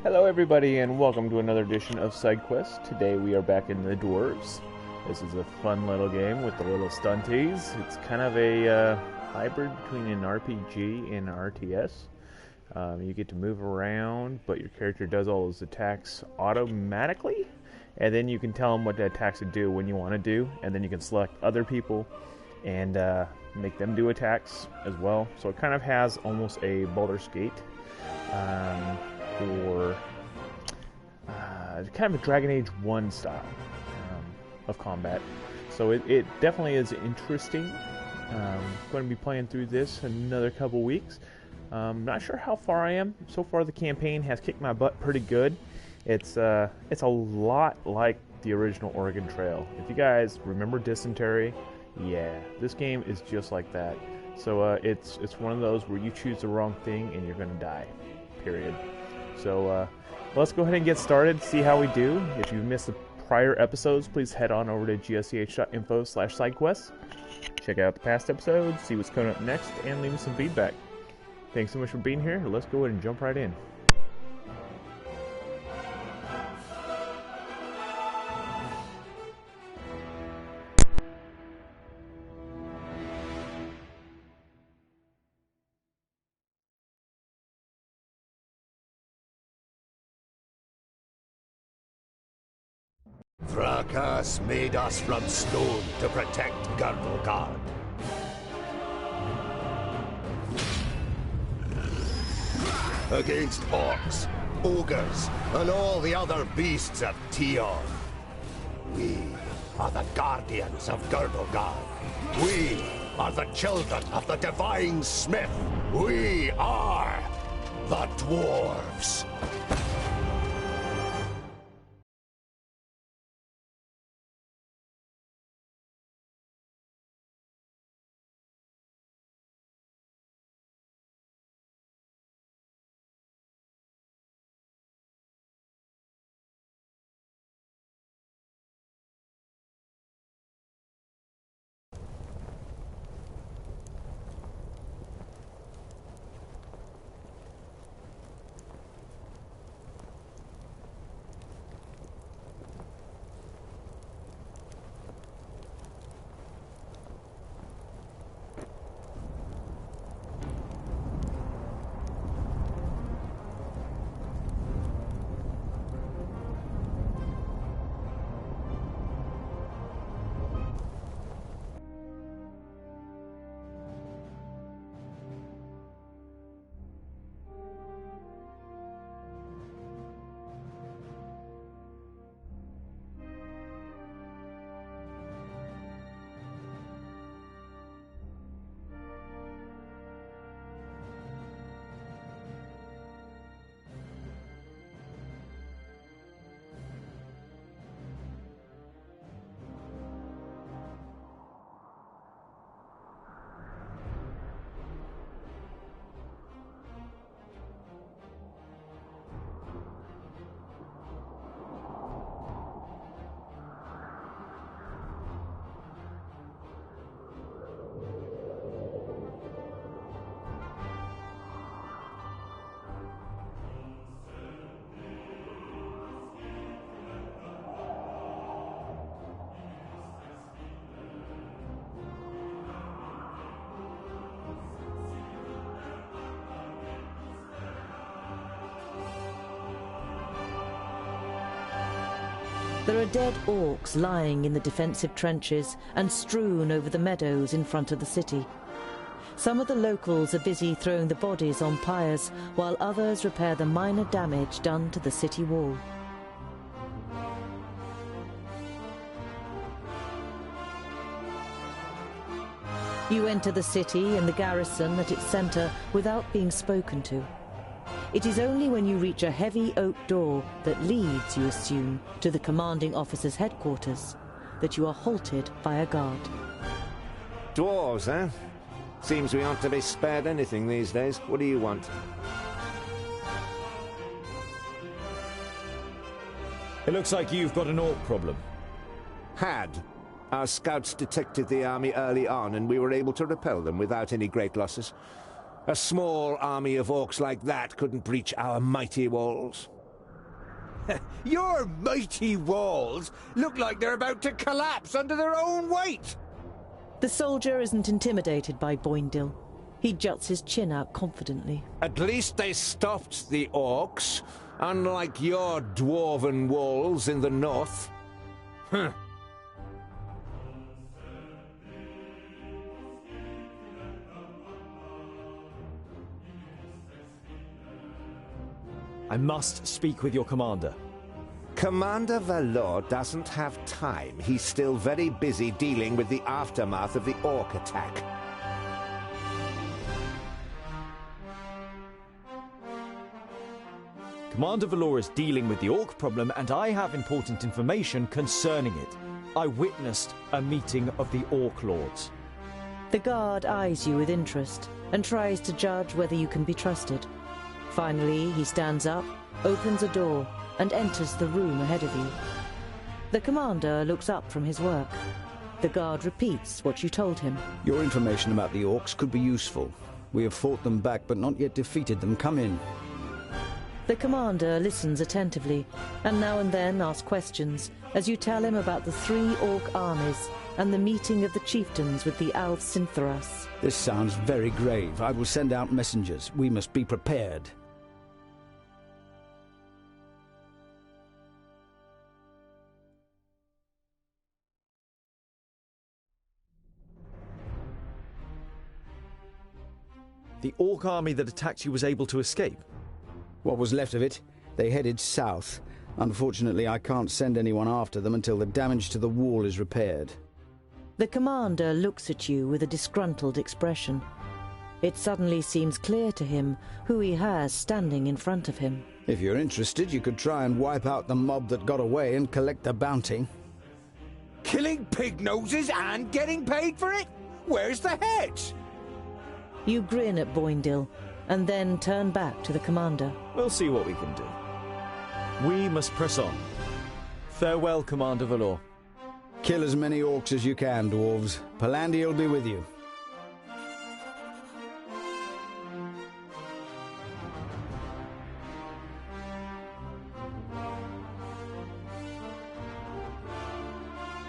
Hello everybody and welcome to another edition of SideQuest. Today we are back in the Dwarves. This is a fun little game with the little stunties. It's kind of a hybrid between an RPG and an RTS. You get to move around, but your character does all those attacks automatically. And then you can tell them what the attacks to do when you want to do. And then you can select other people and make them do attacks as well. So it kind of has almost a Baldur's Gate. Or kind of a Dragon Age 1 style of combat. So it definitely is interesting. Going to be playing through this in another couple weeks. Not sure how far I am. So far the campaign has kicked my butt pretty good. It's a lot like the original Oregon Trail. If you guys remember Dysentery, yeah, this game is just like that. So it's one of those where you choose the wrong thing and you're going to die. Period. So let's go ahead and get started, see how we do. If you've missed the prior episodes, please head on over to gsch.info/sidequests. Check out the past episodes, see what's coming up next, and leave me some feedback. Thanks so much for being here. Let's go ahead and jump right in. Fracas made us from stone to protect Girdlegard. Against orcs, ogres, and all the other beasts of Tion. We are the guardians of Girdlegard. We are the children of the divine smith. We are the Dwarves. There are dead orcs lying in the defensive trenches and strewn over the meadows in front of the city. Some of the locals are busy throwing the bodies on pyres, while others repair the minor damage done to the city wall. You enter the city and the garrison at its centre without being spoken to. It is only when you reach a heavy oak door that leads, you assume, to the commanding officer's headquarters, that you are halted by a guard. Dwarves, eh? Seems we aren't to be spared anything these days. What do you want? It looks like you've got an orc problem. Had. Our scouts detected the army early on, and we were able to repel them without any great losses. A small army of orcs like that couldn't breach our mighty walls. Your mighty walls look like they're about to collapse under their own weight. The soldier isn't intimidated by Boindil. He juts his chin out confidently. At least they stopped the orcs, unlike your dwarven walls in the north. Huh. I must speak with your commander. Commander Valor doesn't have time. He's still very busy dealing with the aftermath of the orc attack. Commander Valor is dealing with the orc problem, and I have important information concerning it. I witnessed a meeting of the orc lords. The guard eyes you with interest and tries to judge whether you can be trusted. Finally, he stands up, opens a door, and enters the room ahead of you. The commander looks up from his work. The guard repeats what you told him. Your information about the orcs could be useful. We have fought them back, but not yet defeated them. Come in. The commander listens attentively, and now and then asks questions, as you tell him about the 3 orc armies and the meeting of the chieftains with the Alv-Sintharas. This sounds very grave. I will send out messengers. We must be prepared. The orc army that attacked you was able to escape. What was left of it, they headed south. Unfortunately, I can't send anyone after them until the damage to the wall is repaired. The commander looks at you with a disgruntled expression. It suddenly seems clear to him who he has standing in front of him. If you're interested, you could try and wipe out the mob that got away and collect the bounty. Killing pig noses and getting paid for it? Where's the heads? You grin at Boindil, and then turn back to the commander. We'll see what we can do. We must press on. Farewell, Commander Valor. Kill as many orcs as you can, dwarves. Palandi will be with you.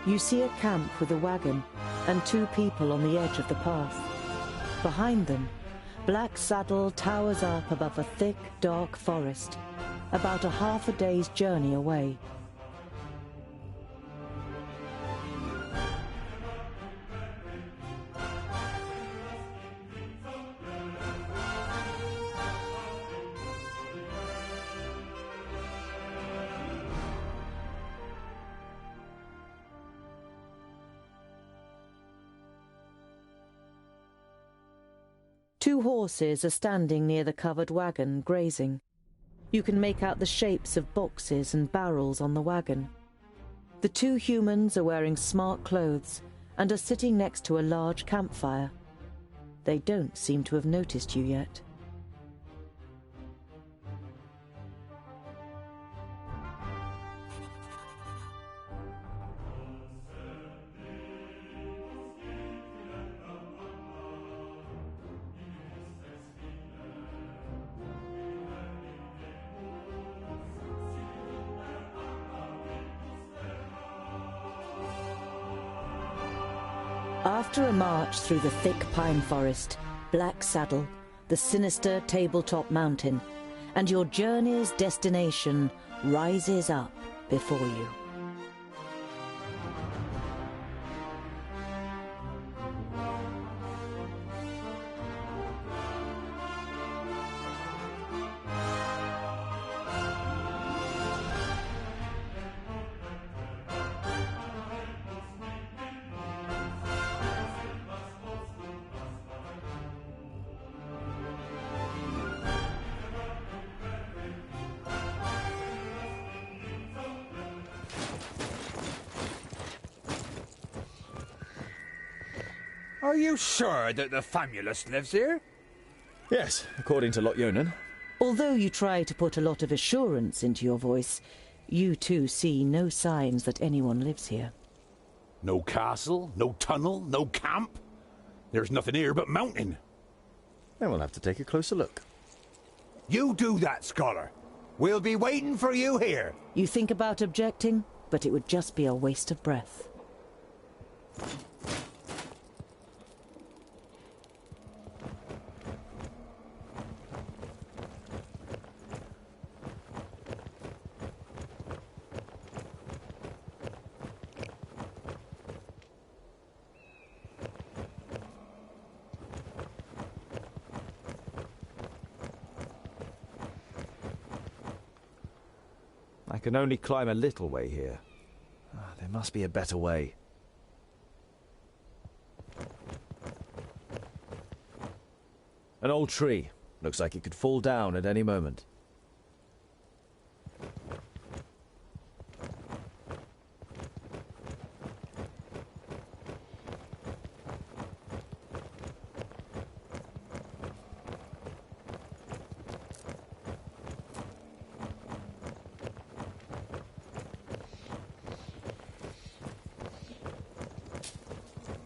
You see a camp with a wagon and 2 people on the edge of the path. Behind them, Black Saddle towers up above a thick, dark forest, about a half a day's journey away. Two horses are standing near the covered wagon, grazing. You can make out the shapes of boxes and barrels on the wagon. The 2 humans are wearing smart clothes and are sitting next to a large campfire. They don't seem to have noticed you yet. After a march through the thick pine forest, Black Saddle, the sinister tabletop mountain, and your journey's destination rises up before you. Are you sure that the Famulus lives here? Yes, according to Lot-Yonan. Although you try to put a lot of assurance into your voice, you too see no signs that anyone lives here. No castle, no tunnel, no camp. There's nothing here but mountain. Then we'll have to take a closer look. You do that, scholar. We'll be waiting for you here. You think about objecting, but it would just be a waste of breath. I can only climb a little way here. There must be a better way. An old tree. Looks like it could fall down at any moment.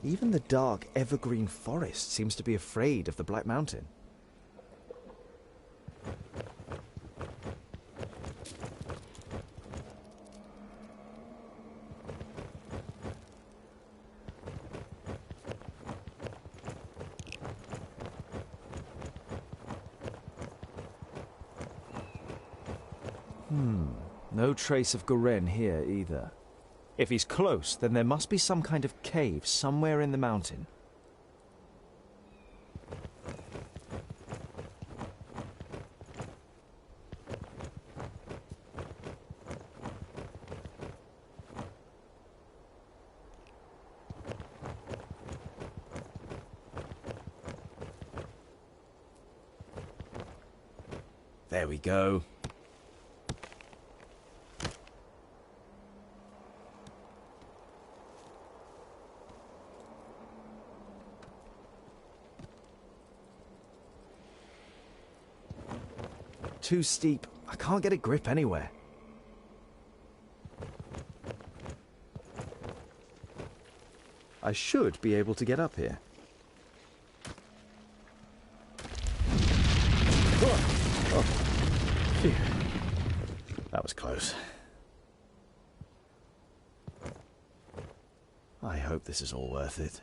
Even the dark evergreen forest seems to be afraid of the Black Mountain. No trace of Guren here either. If he's close, then there must be some kind of cave somewhere in the mountain. There we go. Too steep. I can't get a grip anywhere. I should be able to get up here. Oh. Phew. That was close. I hope this is all worth it.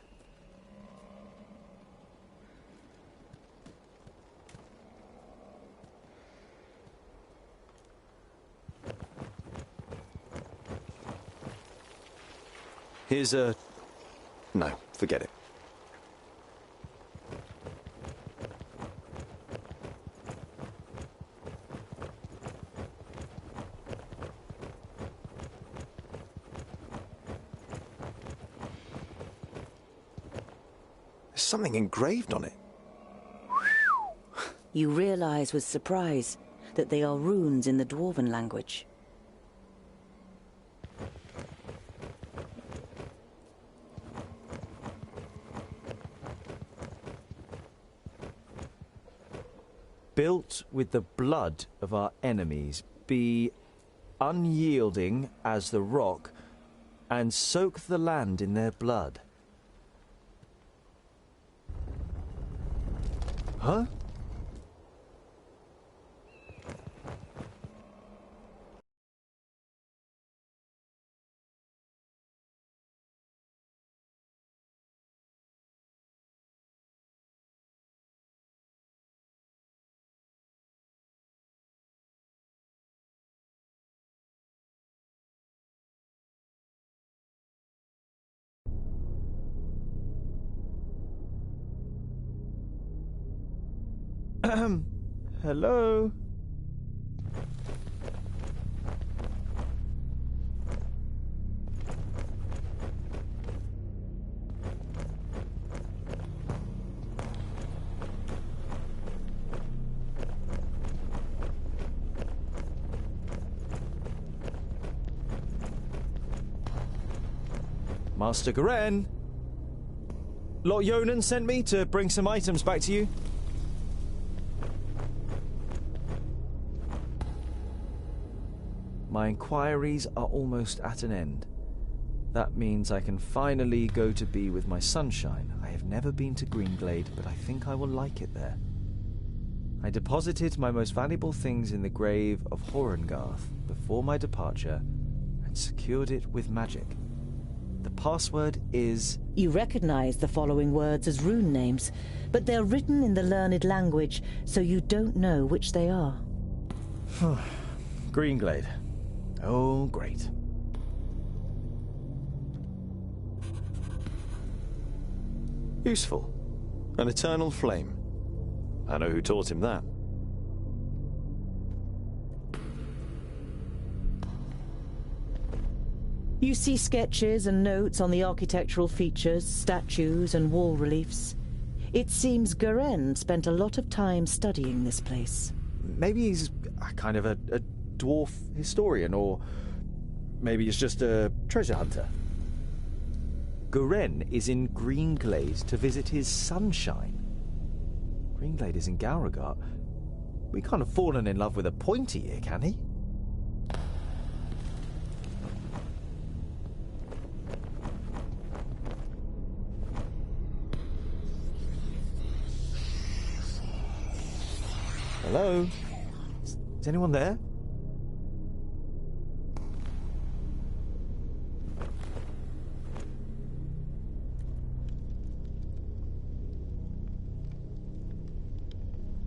Here's a... No, forget it. There's something engraved on it. You realize with surprise that they are runes in the Dwarven language. Built with the blood of our enemies, be unyielding as the rock, and soak the land in their blood. Huh? Hello? Master Garen? Lot Yonan sent me to bring some items back to you. My inquiries are almost at an end. That means I can finally go to be with my sunshine. I have never been to Greenglade, but I think I will like it there. I deposited my most valuable things in the grave of Horengarth before my departure and secured it with magic. The password is... You recognize the following words as rune names, but they're written in the learned language, so you don't know which they are. Greenglade. Oh, great. Useful. An eternal flame. I know who taught him that. You see sketches and notes on the architectural features, statues and wall reliefs. It seems Garen spent a lot of time studying this place. Maybe he's kind of a dwarf historian, or maybe he's just a treasure hunter. Garen is in Greenglade to visit his sunshine. Greenglade is in Gauragat. We can't have fallen in love with a pointy here, can he? Hello? Is anyone there?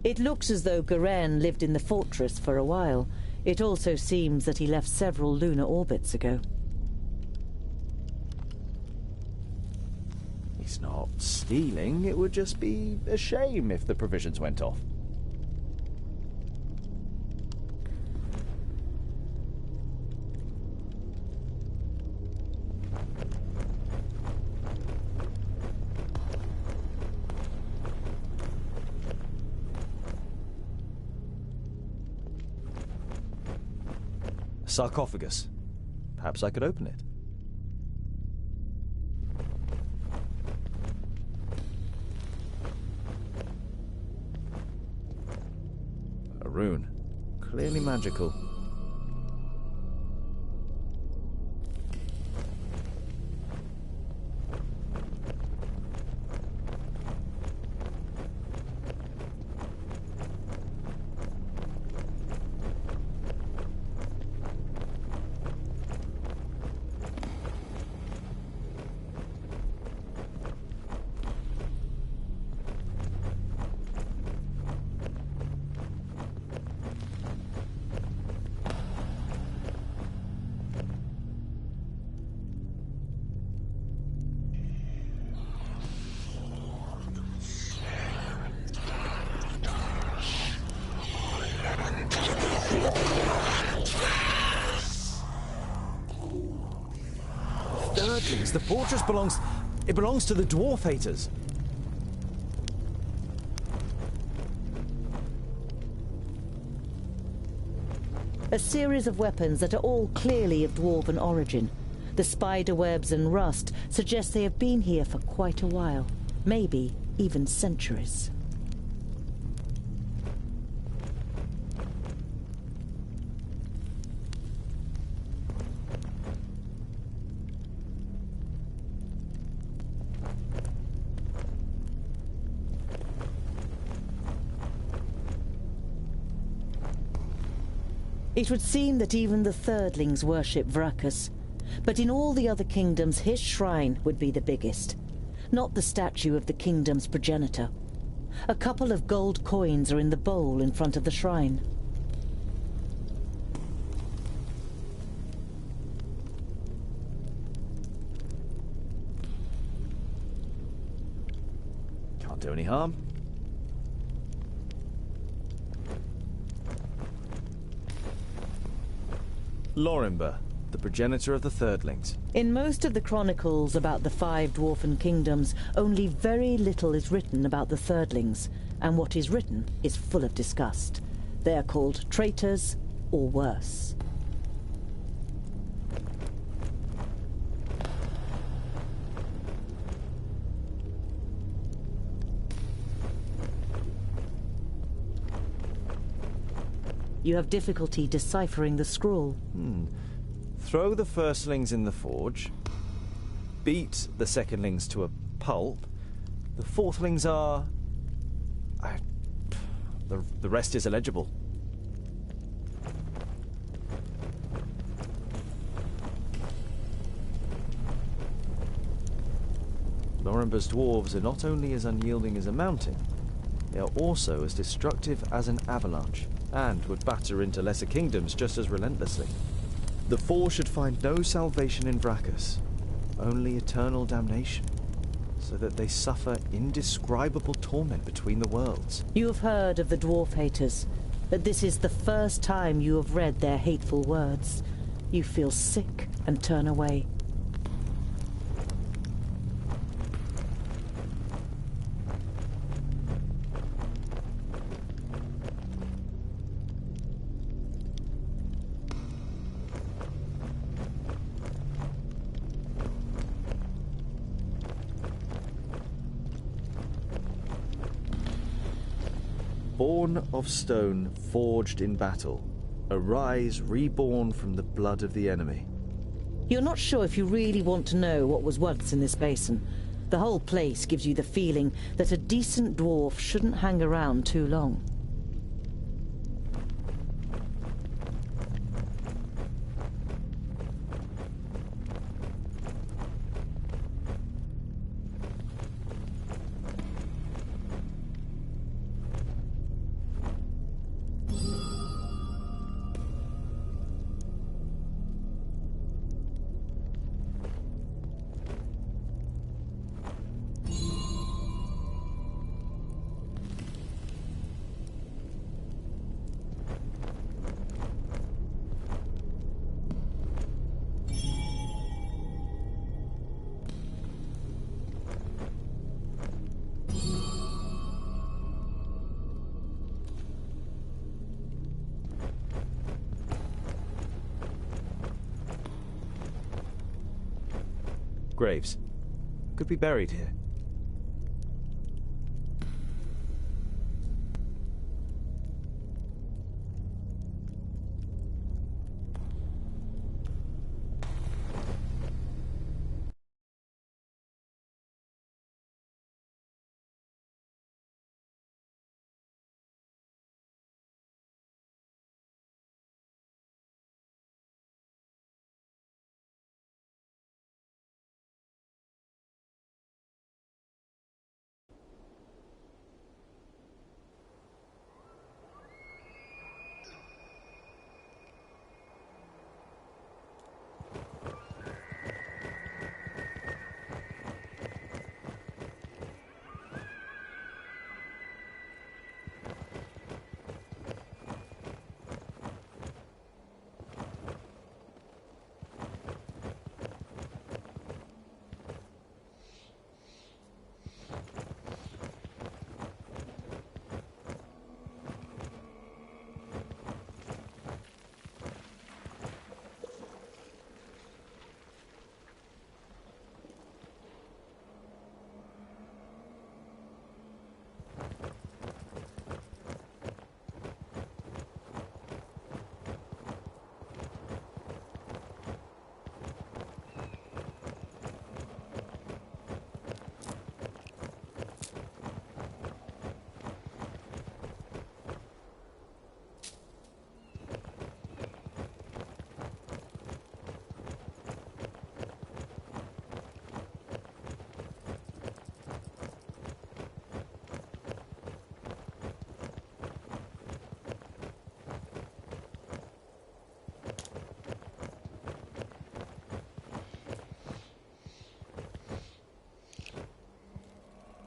It looks as though Garen lived in the fortress for a while. It also seems that he left several lunar orbits ago. He's not stealing. It would just be a shame if the provisions went off. Sarcophagus. Perhaps I could open it. A rune. Clearly magical. The fortress belongs to the dwarf haters. A series of weapons that are all clearly of dwarven origin. The spider webs and rust suggest they have been here for quite a while, maybe even centuries. It would seem that even the Thirdlings worship Vrakas, but in all the other kingdoms his shrine would be the biggest, not the statue of the kingdom's progenitor. A couple of gold coins are in the bowl in front of the shrine. Can't do any harm. Lorimber, the progenitor of the Thirdlings. In most of the chronicles about the 5 dwarfen kingdoms, only very little is written about the Thirdlings, and what is written is full of disgust. They are called traitors, or worse. You have difficulty deciphering the scroll. Throw the firstlings in the forge. Beat the secondlings to a pulp. The fourthlings are... The rest is illegible. Norimber's dwarves are not only as unyielding as a mountain, they are also as destructive as an avalanche, and would batter into lesser kingdoms just as relentlessly. The Four should find no salvation in Vrachus, only eternal damnation, so that they suffer indescribable torment between the worlds. You have heard of the dwarf haters, but this is the first time you have read their hateful words. You feel sick and turn away. Born of stone, forged in battle, arise reborn from the blood of the enemy. You're not sure if you really want to know what was once in this basin. The whole place gives you the feeling that a decent dwarf shouldn't hang around too long. Graves could be buried here.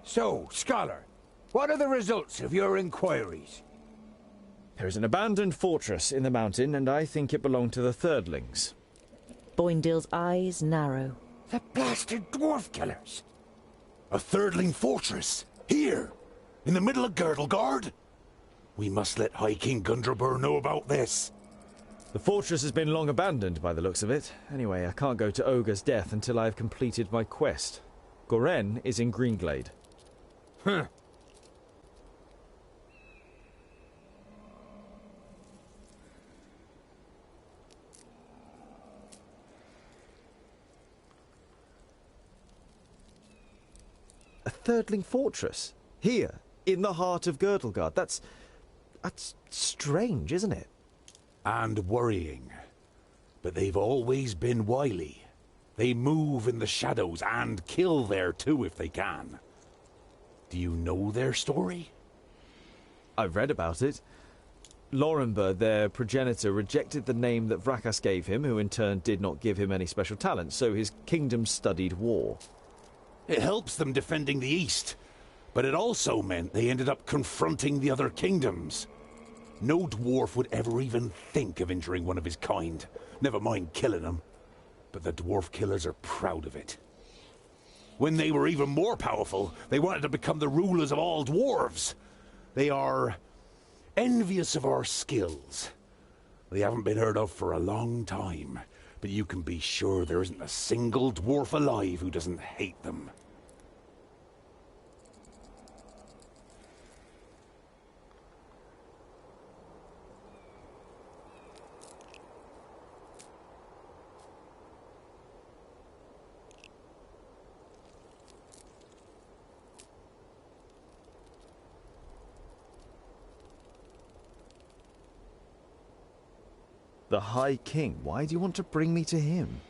So, Scholar, what are the results of your inquiries? There is an abandoned fortress in the mountain, and I think it belonged to the Thirdlings. Boindale's eyes narrow. The blasted dwarf killers! A Thirdling fortress? Here? In the middle of Girdlegard? We must let High King Gundrabur know about this. The fortress has been long abandoned by the looks of it. Anyway, I can't go to Ogre's death until I have completed my quest. Goren is in Greenglade. Huh. A Thirdling fortress? Here, in the heart of Girdlegard. That's That's strange, isn't it? And worrying. But they've always been wily. They move in the shadows and kill there too if they can. Do you know their story? I've read about it. Lorenberg, their progenitor, rejected the name that Vrakas gave him, who in turn did not give him any special talents, so his kingdom studied war. It helps them defending the East, but it also meant they ended up confronting the other kingdoms. No dwarf would ever even think of injuring one of his kind, never mind killing them. But the dwarf killers are proud of it. When they were even more powerful, they wanted to become the rulers of all dwarves. They are envious of our skills. They haven't been heard of for a long time, but you can be sure there isn't a single dwarf alive who doesn't hate them. The High King. Why do you want to bring me to him?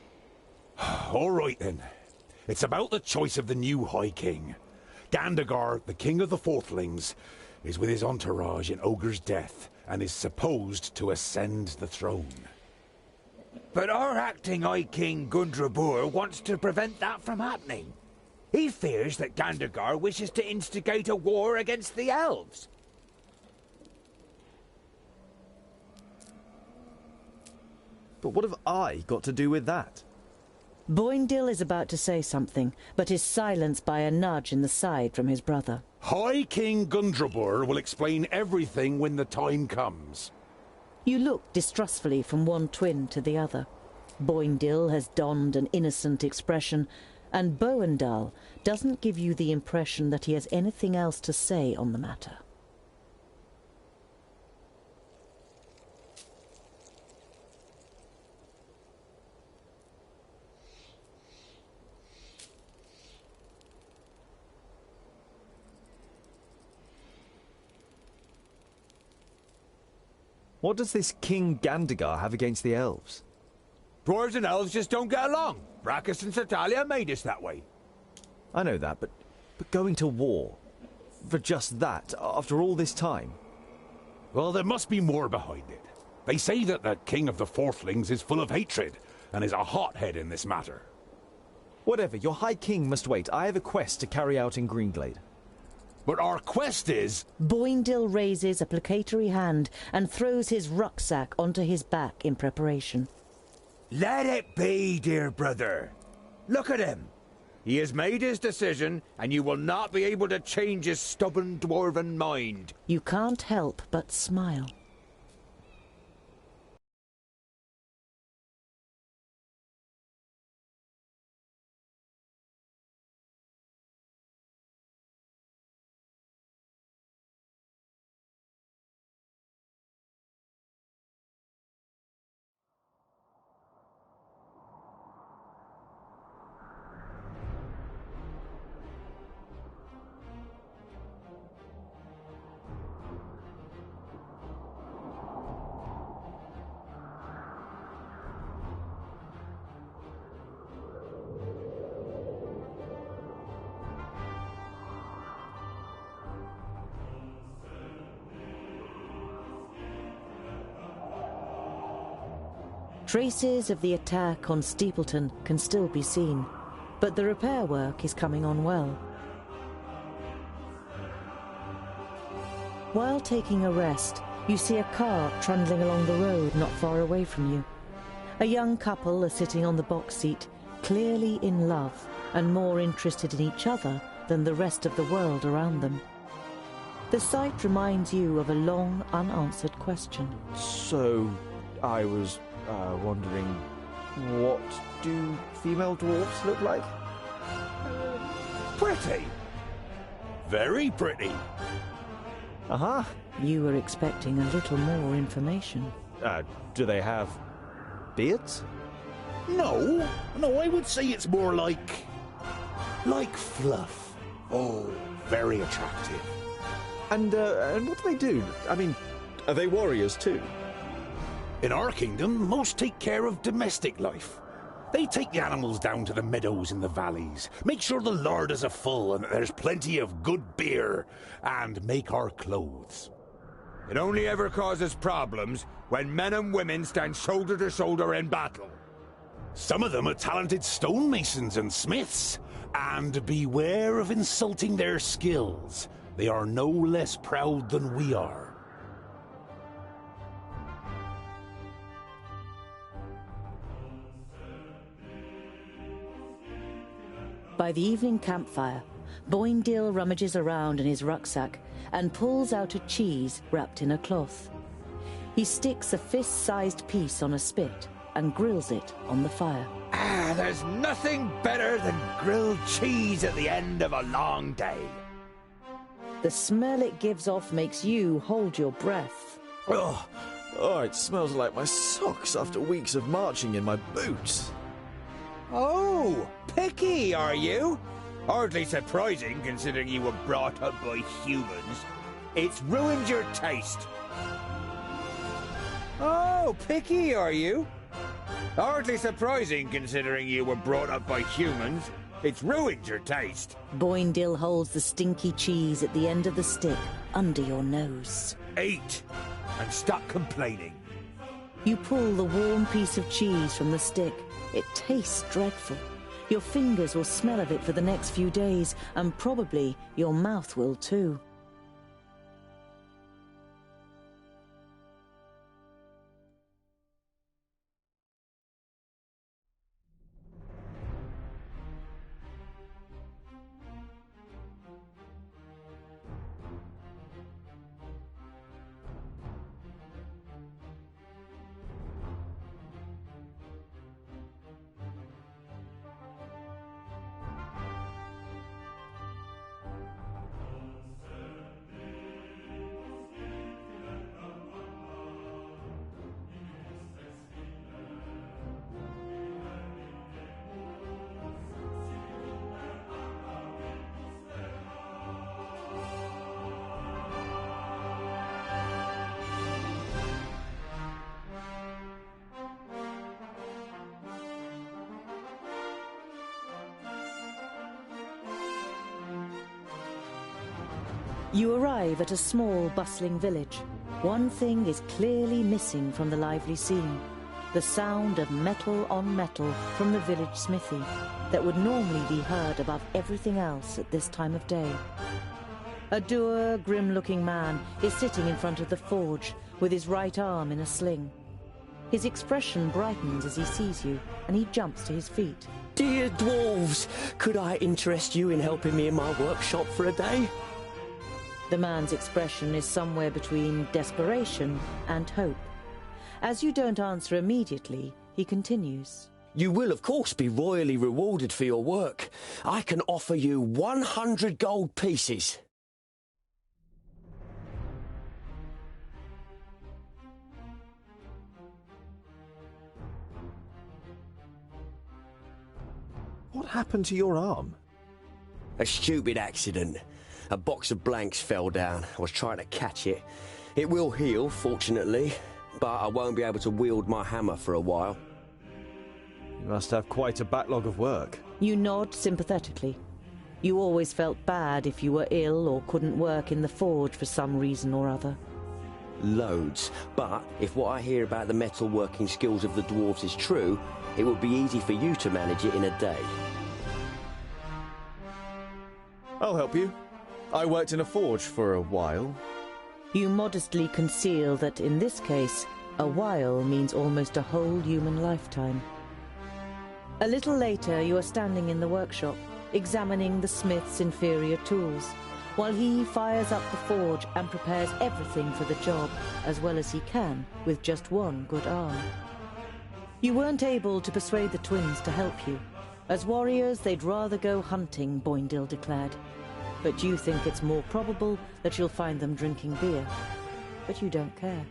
All right then. It's about the choice of the new High King. Gandagar, the king of the Fourthlings, is with his entourage in Ogre's death and is supposed to ascend the throne. But our acting High King Gundrabur wants to prevent that from happening. He fears that Gandagar wishes to instigate a war against the elves. But what have I got to do with that? Boindil is about to say something, but is silenced by a nudge in the side from his brother. High King Gundrabur will explain everything when the time comes. You look distrustfully from one twin to the other. Boindil has donned an innocent expression, and Boendal doesn't give you the impression that he has anything else to say on the matter. What does this King Gandagar have against the elves? Dwarves and elves just don't get along. Braccus and Satalia made us that way. I know that, but going to war, for just that, after all this time? Well, there must be more behind it. They say that the king of the Fourthlings is full of hatred and is a hothead in this matter. Whatever, your High King must wait. I have a quest to carry out in Greenglade. But our quest is... Boindil raises a placatory hand and throws his rucksack onto his back in preparation. Let it be, dear brother. Look at him. He has made his decision, and you will not be able to change his stubborn dwarven mind. You can't help but smile. Traces of the attack on Steepleton can still be seen, but the repair work is coming on well. While taking a rest, you see a cart trundling along the road not far away from you. A young couple are sitting on the box seat, clearly in love and more interested in each other than the rest of the world around them. The sight reminds you of a long, unanswered question. So, I was wondering, what do female dwarfs look like? Pretty. Very pretty. Uh-huh. You were expecting a little more information. Do they have beards? No, I would say it's more like fluff. Oh, very attractive. And what do they do? I mean, Are they warriors too? In our kingdom, most take care of domestic life. They take the animals down to the meadows in the valleys, make sure the larder are full and that there's plenty of good beer, and make our clothes. It only ever causes problems when men and women stand shoulder to shoulder in battle. Some of them are talented stonemasons and smiths, and beware of insulting their skills. They are no less proud than we are. By the evening campfire, Boindil rummages around in his rucksack and pulls out a cheese wrapped in a cloth. He sticks a fist-sized piece on a spit and grills it on the fire. Ah, there's nothing better than grilled cheese at the end of a long day. The smell it gives off makes you hold your breath. Oh, it smells like my socks after weeks of marching in my boots. Oh, picky, are you? Hardly surprising, considering you were brought up by humans. It's ruined your taste. Oh, picky, are you? Hardly surprising, considering you were brought up by humans. It's ruined your taste. Boindil holds the stinky cheese at the end of the stick under your nose. Eat, and stop complaining. You pull the warm piece of cheese from the stick. It tastes dreadful. Your fingers will smell of it for the next few days, and probably your mouth will too. You arrive at a small, bustling village. One thing is clearly missing from the lively scene: the sound of metal on metal from the village smithy that would normally be heard above everything else at this time of day. A dour, grim-looking man is sitting in front of the forge with his right arm in a sling. His expression brightens as he sees you, and he jumps to his feet. Dear Dwarves, could I interest you in helping me in my workshop for a day? The man's expression is somewhere between desperation and hope. As you don't answer immediately, he continues. You will, of course, be royally rewarded for your work. I can offer you 100 gold pieces. What happened to your arm? A stupid accident. A box of blanks fell down. I was trying to catch it. It will heal, fortunately, but I won't be able to wield my hammer for a while. You must have quite a backlog of work. You nod sympathetically. You always felt bad if you were ill or couldn't work in the forge for some reason or other. Loads. But if what I hear about the metalworking skills of the dwarves is true, it would be easy for you to manage it in a day. I'll help you. I worked in a forge for a while. You modestly conceal that in this case, a while means almost a whole human lifetime. A little later, you are standing in the workshop, examining the smith's inferior tools, while he fires up the forge and prepares everything for the job, as well as he can, with just one good arm. You weren't able to persuade the twins to help you. As warriors, they'd rather go hunting, Boindil declared. But you think it's more probable that you'll find them drinking beer. But you don't care.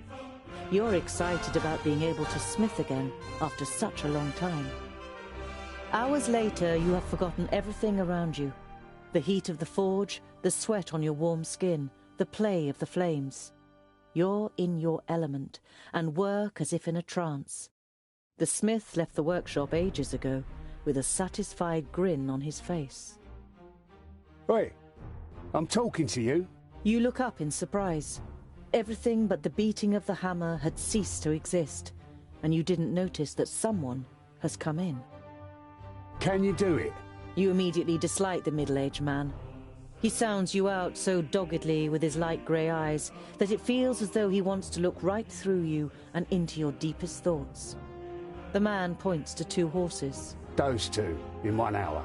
You're excited about being able to smith again after such a long time. Hours later, you have forgotten everything around you. The heat of the forge, the sweat on your warm skin, the play of the flames. You're in your element and work as if in a trance. The smith left the workshop ages ago with a satisfied grin on his face. Oi, I'm talking to you. You look up in surprise. Everything but the beating of the hammer had ceased to exist, and you didn't notice that someone has come in. Can you do it? You immediately dislike the middle-aged man. He sounds you out so doggedly with his light grey eyes that it feels as though he wants to look right through you and into your deepest thoughts. The man points to 2 horses. Those 2 in 1 hour.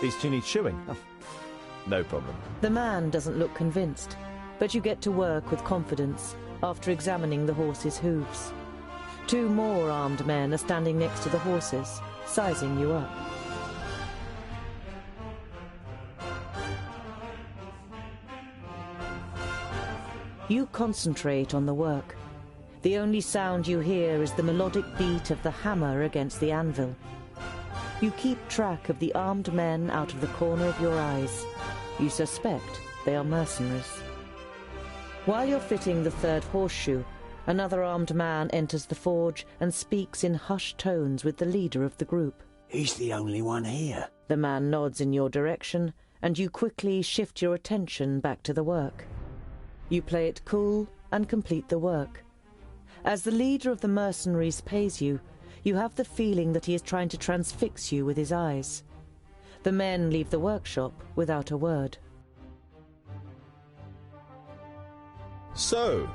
These 2 need shoeing. Oh, no problem. The man doesn't look convinced, but you get to work with confidence after examining the horses' hooves. 2 more armed men are standing next to the horses, sizing you up. You concentrate on the work. The only sound you hear is the melodic beat of the hammer against the anvil. You keep track of the armed men out of the corner of your eyes. You suspect they are mercenaries. While you're fitting the 3rd horseshoe, another armed man enters the forge and speaks in hushed tones with the leader of the group. He's the only one here. The man nods in your direction, and you quickly shift your attention back to the work. You play it cool and complete the work. As the leader of the mercenaries pays you, you have the feeling that he is trying to transfix you with his eyes. The men leave the workshop without a word. So,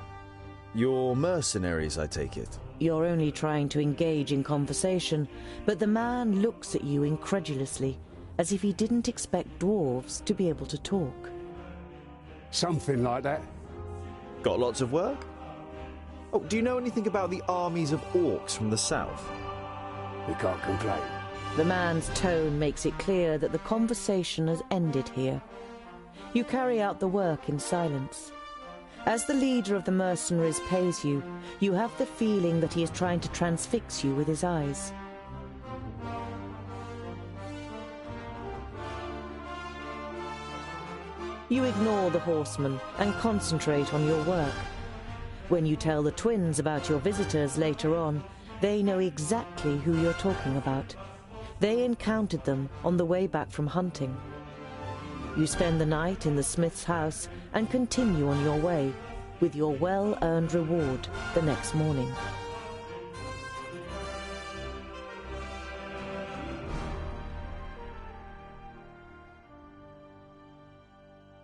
you're mercenaries, I take it? You're only trying to engage in conversation, but the man looks at you incredulously, as if he didn't expect dwarves to be able to talk. Something like that. Got lots of work? Oh, do you know anything about the armies of orcs from the south? We can't complain. The man's tone makes it clear that the conversation has ended here. You carry out the work in silence. As the leader of the mercenaries pays you, you have the feeling that he is trying to transfix you with his eyes. You ignore the horsemen and concentrate on your work. When you tell the twins about your visitors later on, they know exactly who you're talking about. They encountered them on the way back from hunting. You spend the night in the smith's house and continue on your way, with your well-earned reward the next morning.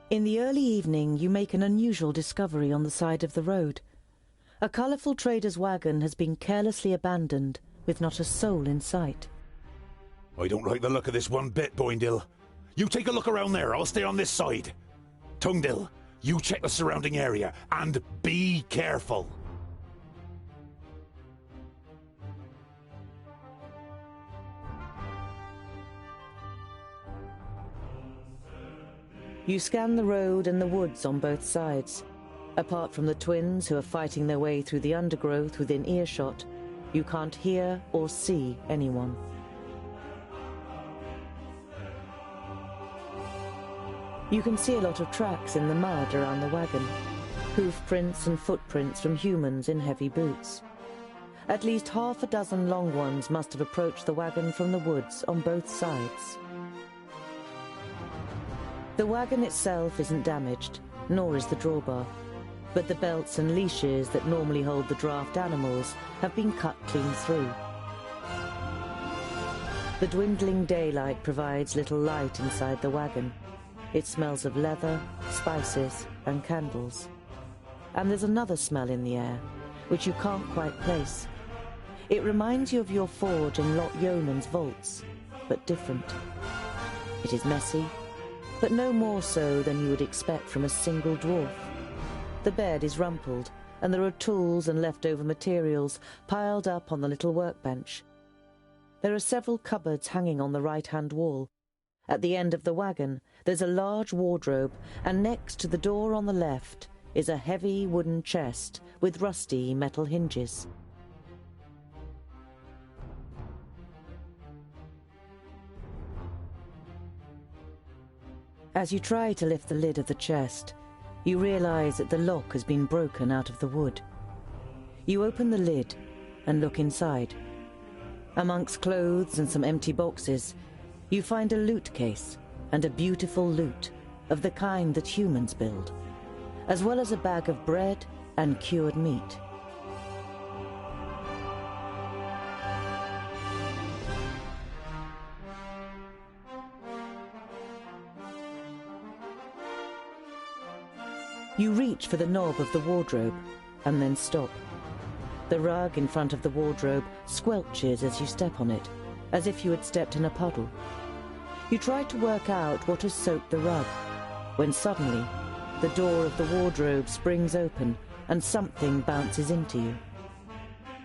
In the early evening, you make an unusual discovery on the side of the road. A colourful trader's wagon has been carelessly abandoned, with not a soul in sight. I don't like the look of this one bit, Boindil. You take a look around there, I'll stay on this side. Tungdil, you check the surrounding area, and be careful. You scan the road and the woods on both sides. Apart from the twins who are fighting their way through the undergrowth within earshot, you can't hear or see anyone. You can see a lot of tracks in the mud around the wagon, hoof prints and footprints from humans in heavy boots. At least half a dozen long ones must have approached the wagon from the woods on both sides. The wagon itself isn't damaged, nor is the drawbar, but the belts and leashes that normally hold the draft animals have been cut clean through. The dwindling daylight provides little light inside the wagon. It smells of leather, spices, and candles. And there's another smell in the air, which you can't quite place. It reminds you of your forge in Lot Yeoman's vaults, but different. It is messy, but no more so than you would expect from a single dwarf. The bed is rumpled, and there are tools and leftover materials piled up on the little workbench. There are several cupboards hanging on the right-hand wall. At the end of the wagon, there's a large wardrobe, and next to the door on the left is a heavy wooden chest with rusty metal hinges. As you try to lift the lid of the chest, you realize that the lock has been broken out of the wood. You open the lid and look inside. Amongst clothes and some empty boxes, you find a loot case and a beautiful loot of the kind that humans build, as well as a bag of bread and cured meat. You reach for the knob of the wardrobe and then stop. The rug in front of the wardrobe squelches as you step on it, as if you had stepped in a puddle. You try to work out what has soaked the rug, when suddenly the door of the wardrobe springs open and something bounces into you.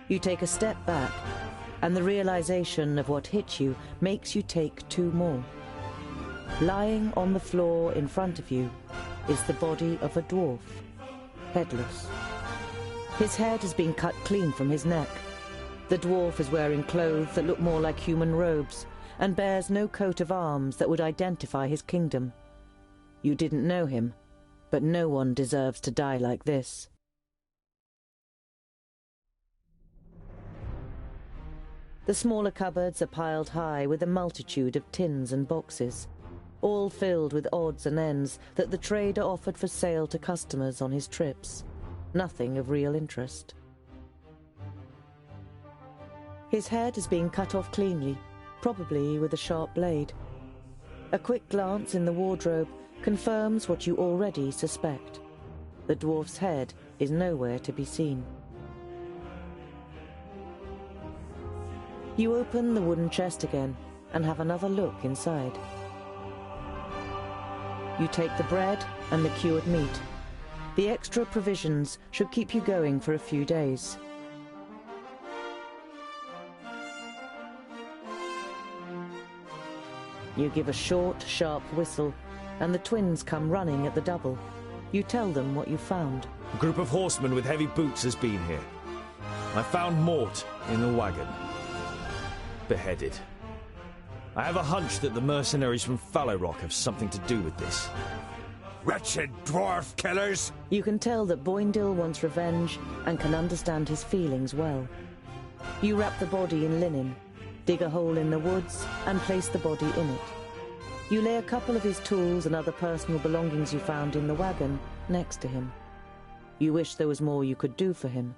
You take a step back, and the realization of what hit you makes you take two more. Lying on the floor in front of you is the body of a dwarf, headless. His head has been cut clean from his neck. The dwarf is wearing clothes that look more like human robes and bears no coat of arms that would identify his kingdom. You didn't know him, but no one deserves to die like this. The smaller cupboards are piled high with a multitude of tins and boxes, all filled with odds and ends that the trader offered for sale to customers on his trips. Nothing of real interest. His head is being cut off cleanly, probably with a sharp blade. A quick glance in the wardrobe confirms what you already suspect. The dwarf's head is nowhere to be seen. You open the wooden chest again and have another look inside. You take the bread and the cured meat. The extra provisions should keep you going for a few days. You give a short, sharp whistle, and the twins come running at the double. You tell them what you found. A group of horsemen with heavy boots has been here. I found Mort in the wagon, beheaded. I have a hunch that the mercenaries from Fallow Rock have something to do with this. Wretched dwarf killers! You can tell that Boindil wants revenge and can understand his feelings well. You wrap the body in linen, dig a hole in the woods, and place the body in it. You lay a couple of his tools and other personal belongings you found in the wagon next to him. You wish there was more you could do for him.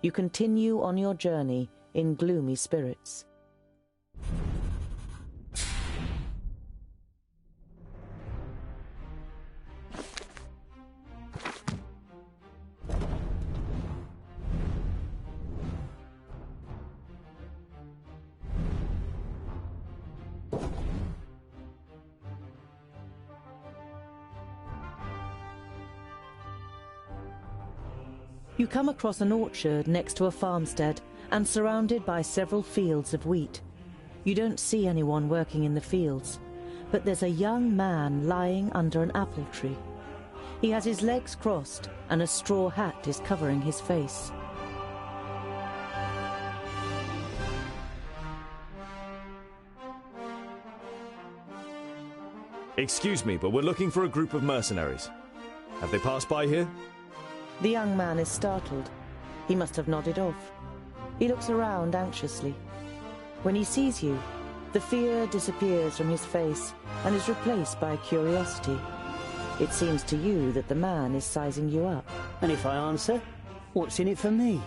You continue on your journey in gloomy spirits. You come across an orchard next to a farmstead and surrounded by several fields of wheat. You don't see anyone working in the fields, but there's a young man lying under an apple tree. He has his legs crossed and a straw hat is covering his face. Excuse me, but we're looking for a group of mercenaries. Have they passed by here? The young man is startled. He must have nodded off. He looks around anxiously. When he sees you, the fear disappears from his face and is replaced by curiosity. It seems to you that the man is sizing you up. And if I answer, what's in it for me?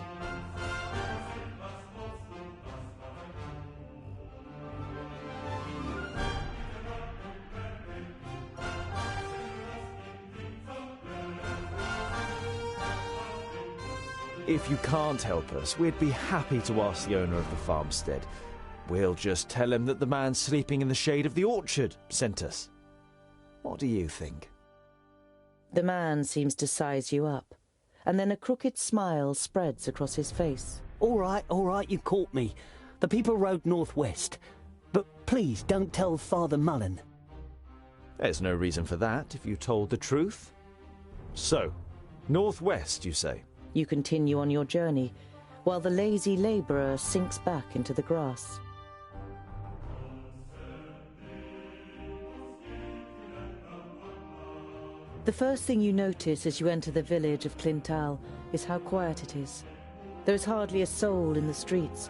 If you can't help us, we'd be happy to ask the owner of the farmstead. We'll just tell him that the man sleeping in the shade of the orchard sent us. What do you think? The man seems to size you up, and then a crooked smile spreads across his face. All right, you caught me. The people rode northwest. But please don't tell Father Mullen. There's no reason for that if you told the truth. So, Northwest, you say? You continue on your journey, while the lazy labourer sinks back into the grass. The first thing you notice as you enter the village of Clintal is how quiet it is. There is hardly a soul in the streets,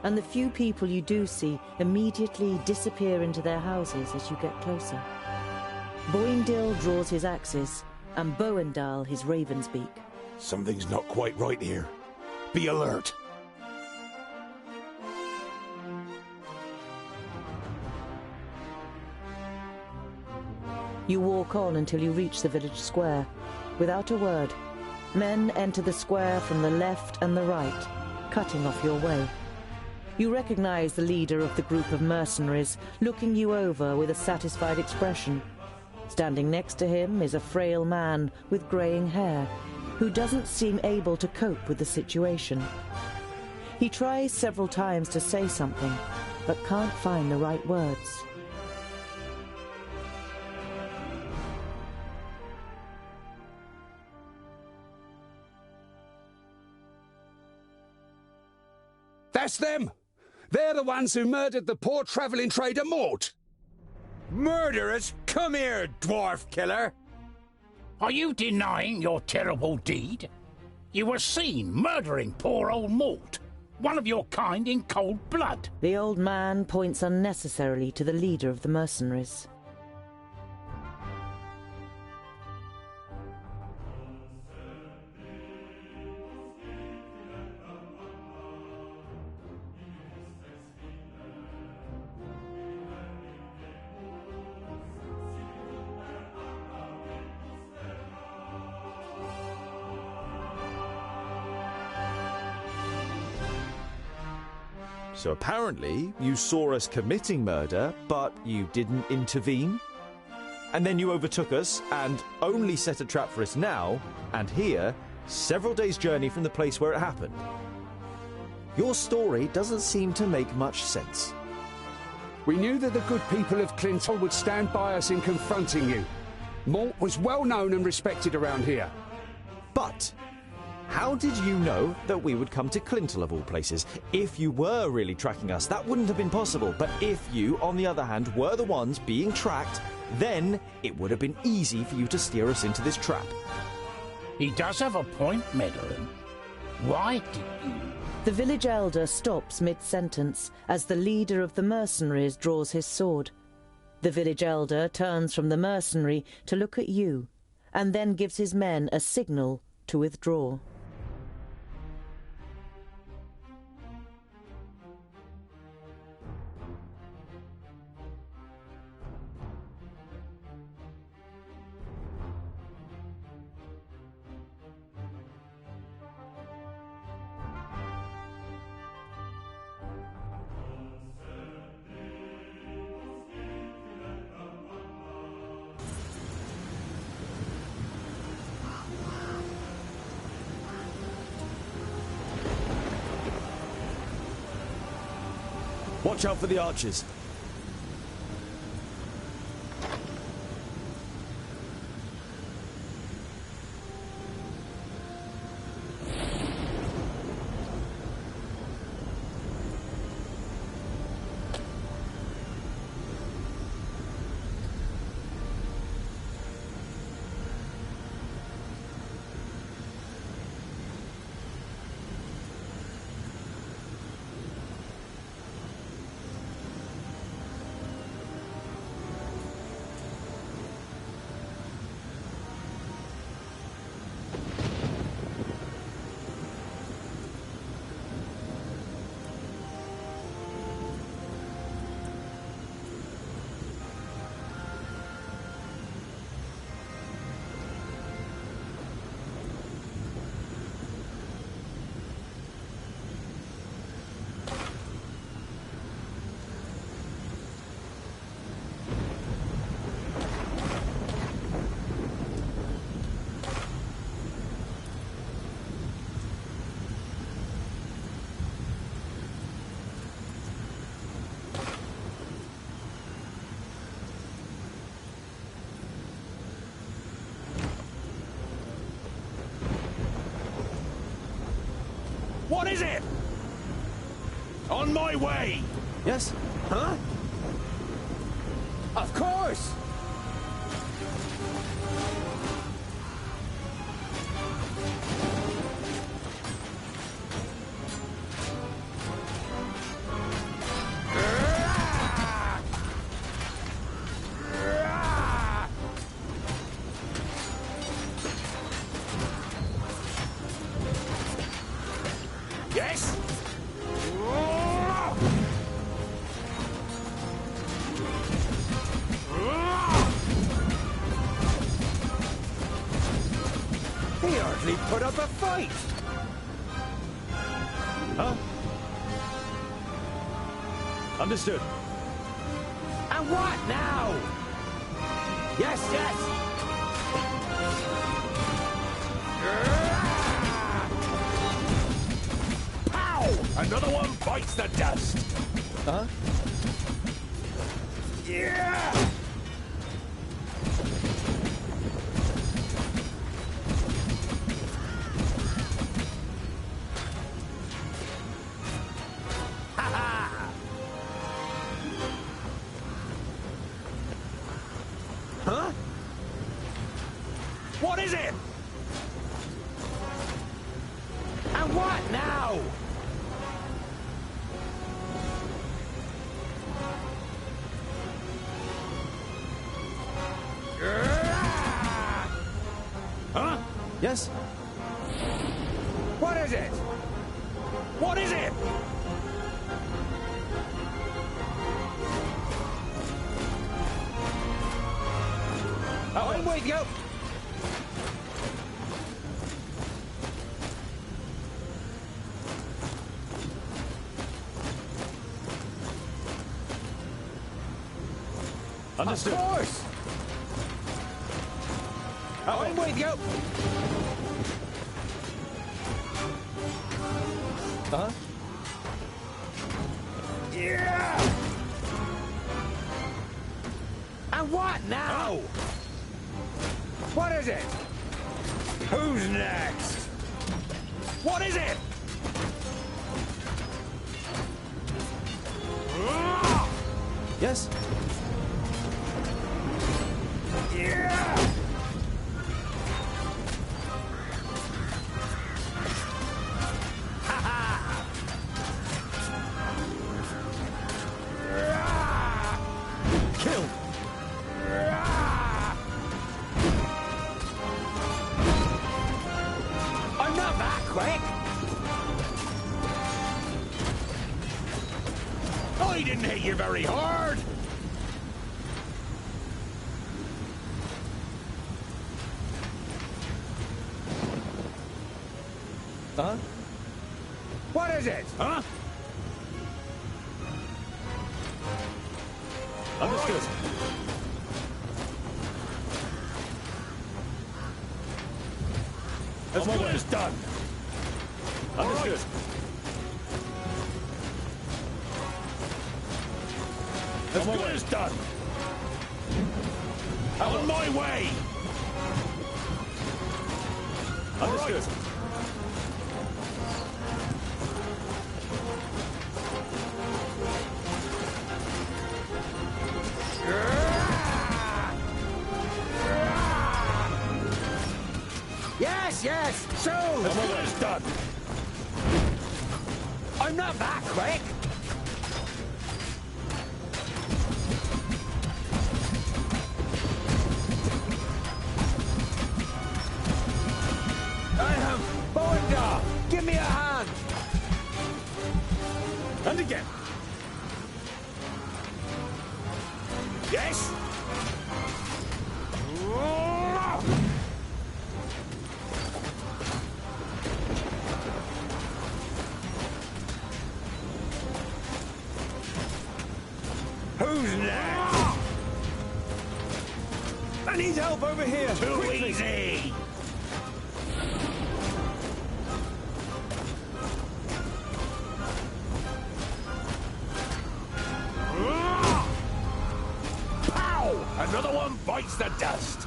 and the few people you do see immediately disappear into their houses as you get closer. Boindil draws his axes, and Boendal his raven's beak. Something's not quite right here. Be alert. You walk on until you reach the village square. Without a word, men enter the square from the left and the right, cutting off your way. You recognize the leader of the group of mercenaries, looking you over with a satisfied expression. Standing next to him is a frail man with greying hair, who doesn't seem able to cope with the situation. He tries several times to say something, but can't find the right words. That's them! They're the ones who murdered the poor travelling trader Mort! Murderers? Come here, dwarf killer! Are you denying your terrible deed? You were seen murdering poor old Mort, one of your kind in cold blood. The old man points unnecessarily to the leader of the mercenaries. So apparently, you saw us committing murder, but you didn't intervene? And then you overtook us, and only set a trap for us now, and here, several days' journey from the place where it happened. Your story doesn't seem to make much sense. We knew that the good people of Clintal would stand by us in confronting you. Mort was well known and respected around here. But how did you know that we would come to Clintal of all places? If you were really tracking us, that wouldn't have been possible. But if you, on the other hand, were the ones being tracked, then it would have been easy for you to steer us into this trap. He does have a point, Medellin. Why did you? The village elder stops mid-sentence as the leader of the mercenaries draws his sword. The village elder turns from the mercenary to look at you, and then gives his men a signal to withdraw. Watch out for the archers. What is it? On my way! Yes? Huh? Of course! Yes? He hardly put up a fight! Huh? Understood. And what now? Yes, yes! Pow! Another one bites the dust. Huh? Yeah! Huh? What is it? And what now? Huh? Yes? What is it? What is it? I'm with you! Understood. Of course! I'm with you! Huh? Yeah! And what now? What is it? Who's next? What is it? Yes? Yeah! Kill! I'm not that quick! I didn't hit you very hard. Huh? What is it? Huh? Understood. As good as done. Understood. As good as done. On my way. Understood. Yes, yes! So! As good as done. I'm not that quick! Boinda! Give me a hand! And again. Yes? Who's next? I need help over here. Too Quickly. easy. Pow! Another one bites the dust.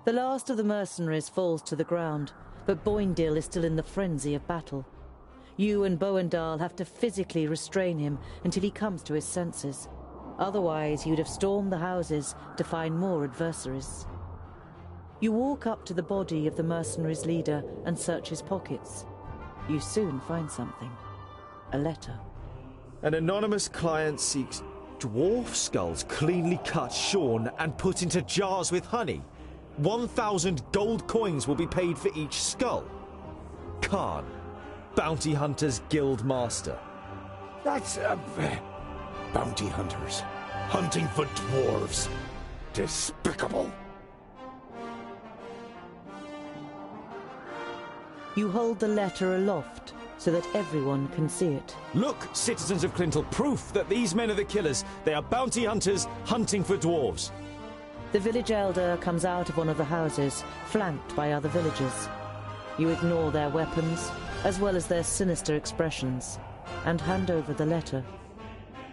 The last of the mercenaries falls to the ground, but Boindil is still in the frenzy of battle. You and Boendal have to physically restrain him until he comes to his senses. Otherwise, he would have stormed the houses to find more adversaries. You walk up to the body of the mercenaries' leader and search his pockets. You soon find something. A letter. An anonymous client seeks dwarf skulls cleanly cut, shorn, and put into jars with honey. 1,000 gold coins will be paid for each skull. Khan, Bounty Hunters Guild Master. That's bounty hunters. Hunting for dwarves. Despicable. You hold the letter aloft so that everyone can see it. Look, citizens of Clintel, proof that these men are the killers. They are bounty hunters hunting for dwarves. The village elder comes out of one of the houses, flanked by other villagers. You ignore their weapons, as well as their sinister expressions, and hand over the letter.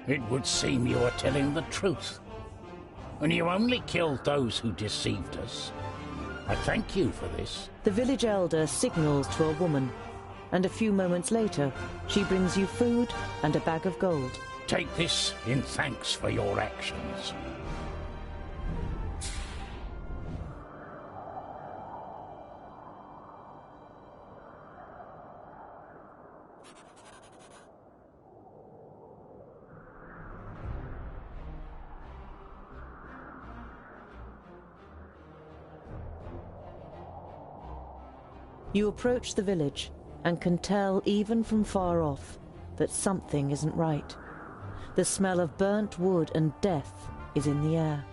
It would seem you are telling the truth. And you only killed those who deceived us. I thank you for this. The village elder signals to a woman, and a few moments later, she brings you food and a bag of gold. Take this in thanks for your actions. You approach the village and can tell, even from far off, that something isn't right. The smell of burnt wood and death is in the air.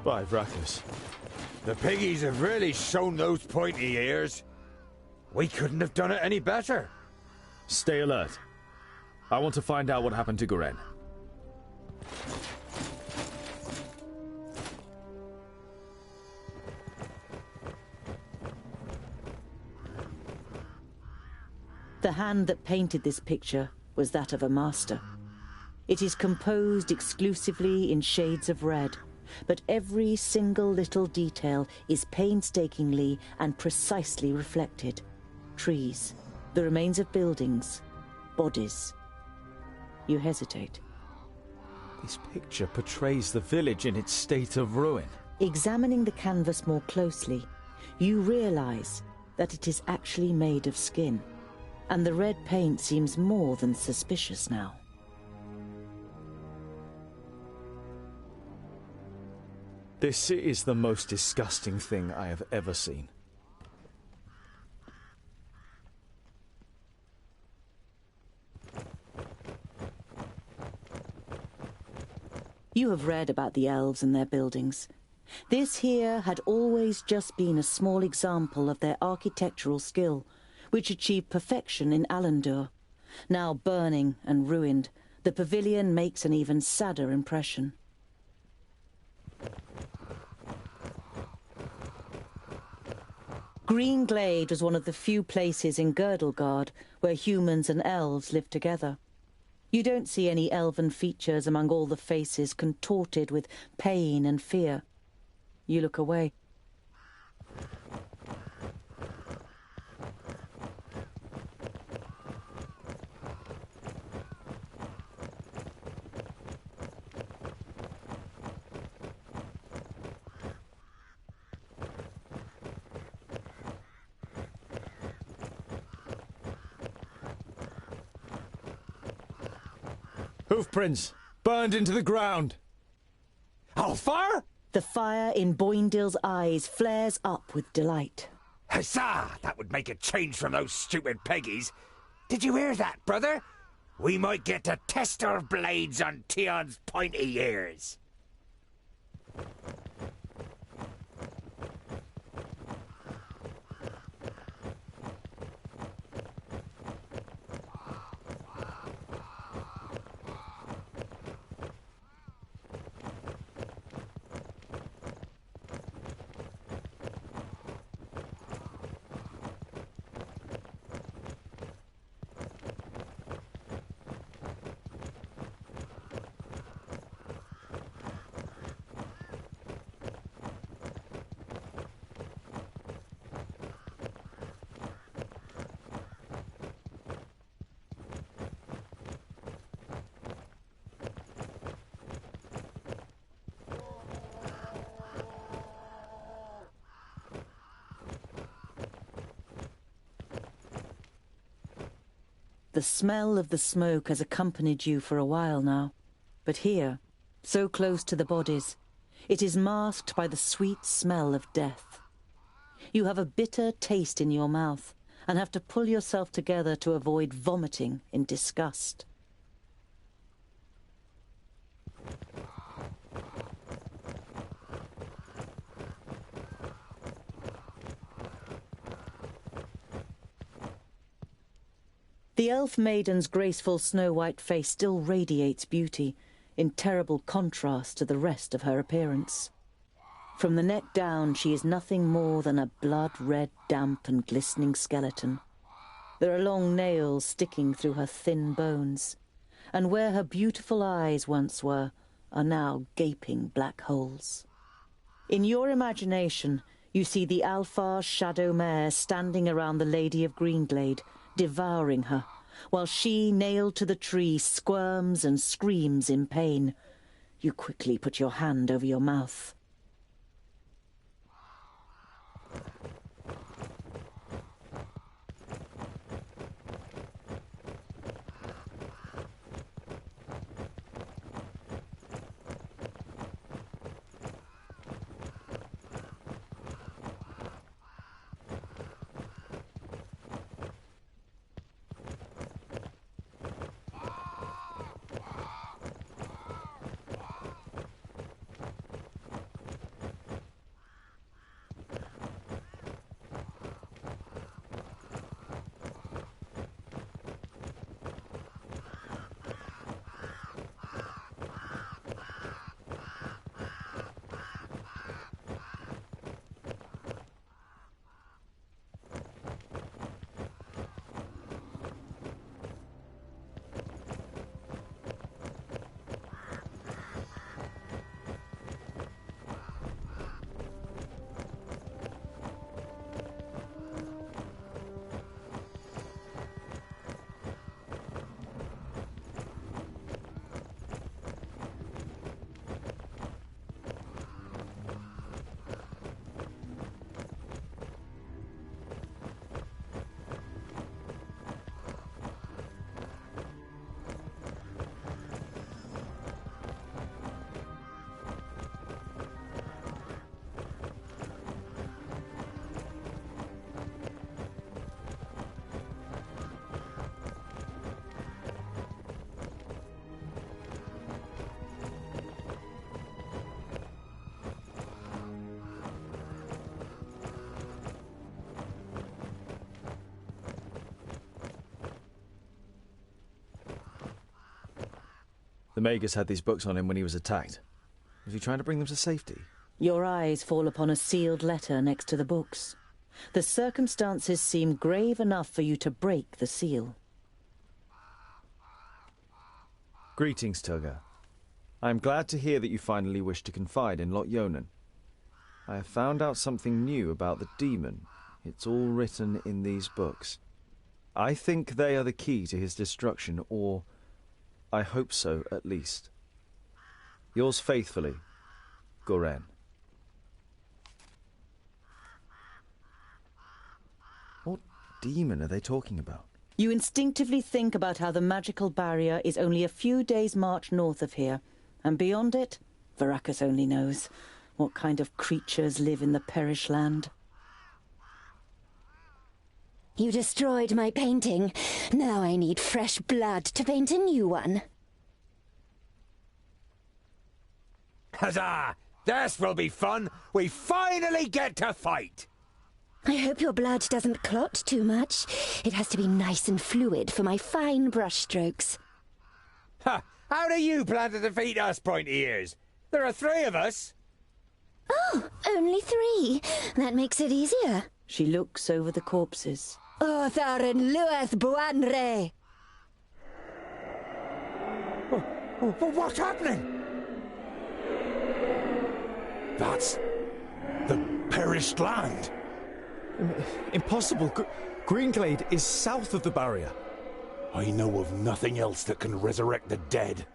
By Vrakas. The piggies have really shown those pointy ears. We couldn't have done it any better. Stay alert. I want to find out what happened to Garen. The hand that painted this picture was that of a master. It is composed exclusively in shades of red, but every single little detail is painstakingly and precisely reflected. Trees, the remains of buildings, bodies. You hesitate. This picture portrays the village in its state of ruin. Examining the canvas more closely, you realize that it is actually made of skin, and the red paint seems more than suspicious now. This is the most disgusting thing I have ever seen. You have read about the elves and their buildings. This here had always just been a small example of their architectural skill, which achieved perfection in Alandur. Now burning and ruined, the pavilion makes an even sadder impression. Green Glade was one of the few places in Girdlegard where humans and elves lived together. You don't see any elven features among all the faces contorted with pain and fear. You look away. Hoofprints! Burned into the ground! Alfar? The fire in Boindil's eyes flares up with delight. Huzzah! That would make a change from those stupid peggies. Did you hear that, brother? We might get to test our blades on Tion's pointy ears. The smell of the smoke has accompanied you for a while now, but here, so close to the bodies, it is masked by the sweet smell of death. You have a bitter taste in your mouth and have to pull yourself together to avoid vomiting in disgust. The elf maiden's graceful snow-white face still radiates beauty, in terrible contrast to the rest of her appearance. From the neck down, she is nothing more than a blood-red, damp and glistening skeleton. There are long nails sticking through her thin bones, and where her beautiful eyes once were are now gaping black holes. In your imagination, you see the Alfar's shadow mare standing around the Lady of Greenglade, devouring her, while she, nailed to the tree, squirms and screams in pain. You quickly put your hand over your mouth. The Magus had these books on him when he was attacked. Was he trying to bring them to safety? Your eyes fall upon a sealed letter next to the books. The circumstances seem grave enough for you to break the seal. Greetings, Tugger. I am glad to hear that you finally wish to confide in Lot Yonan. I have found out something new about the demon. It's all written in these books. I think they are the key to his destruction, or I hope so, at least. Yours faithfully, Goren. What demon are they talking about? You instinctively think about how the magical barrier is only a few days' march north of here, and beyond it, Varakas only knows what kind of creatures live in the Perish Land. You destroyed my painting. Now I need fresh blood to paint a new one. Huzzah! This will be fun! We finally get to fight! I hope your blood doesn't clot too much. It has to be nice and fluid for my fine brushstrokes. Ha! How do you plan to defeat us, pointy ears? There are 3 of us. Oh, only 3. That makes it easier. She looks over the corpses. Othar and Lueth Buanre! What's happening? That's the perished land. Impossible. Greenglade is south of the barrier. I know of nothing else that can resurrect the dead.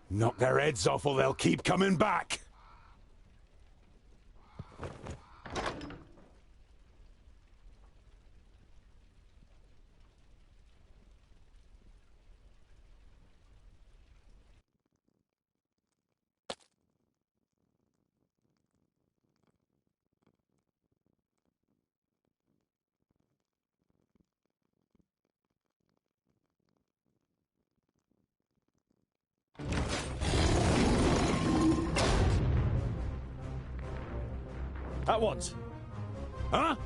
Knock their heads off or they'll keep coming back. At once. Huh?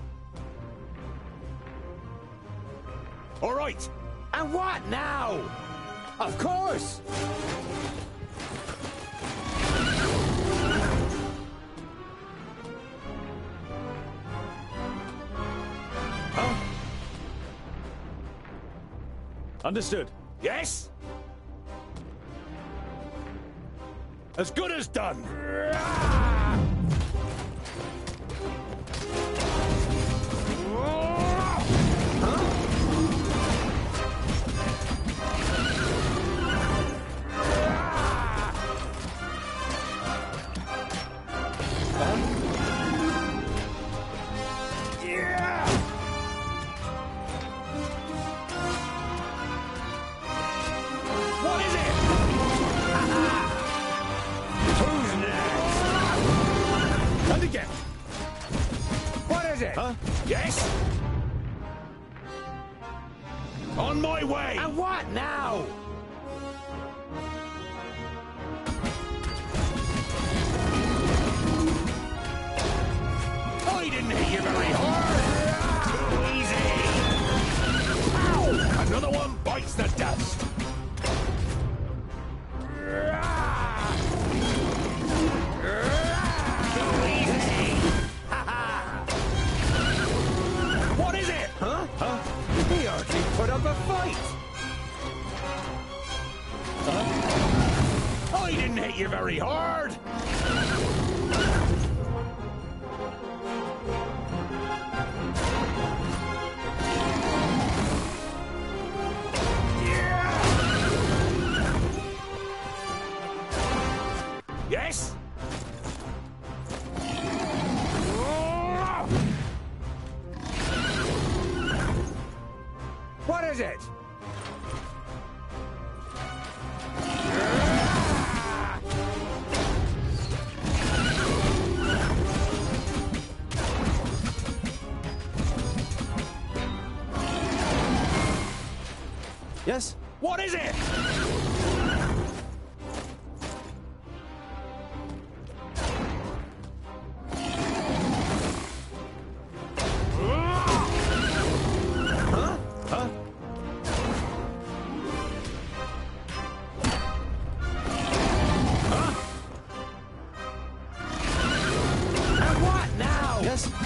All right. And what now? Of course! Huh? Understood. Yes? As good as done. Huh? Yes? On my way! And what now? I didn't hit you very hard! Too easy! Ow! Another one bites the dust! Too easy! What is it? Huh? He hardly put up a fight! I didn't hit you very hard! Yes? What is it? Yes? What is it?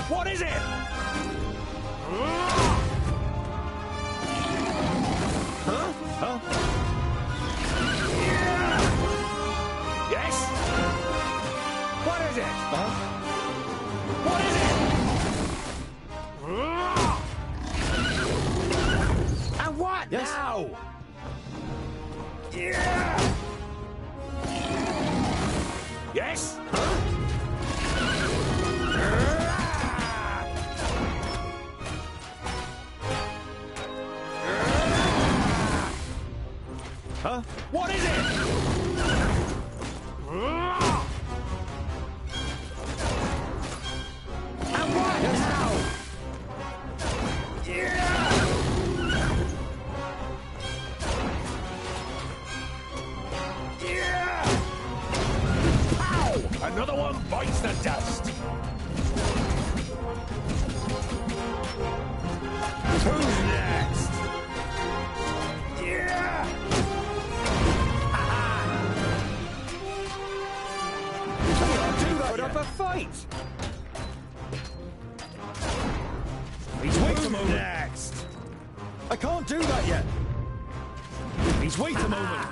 What is it? Huh? Huh? Yes? What is it? What is it? And what Yes? now? Yes? Huh? What is it? And what now? one bites the dust. Who's next? Yeah! Put up a fight! He's wait a moment. Next. I can't do that yet! He's wait a moment.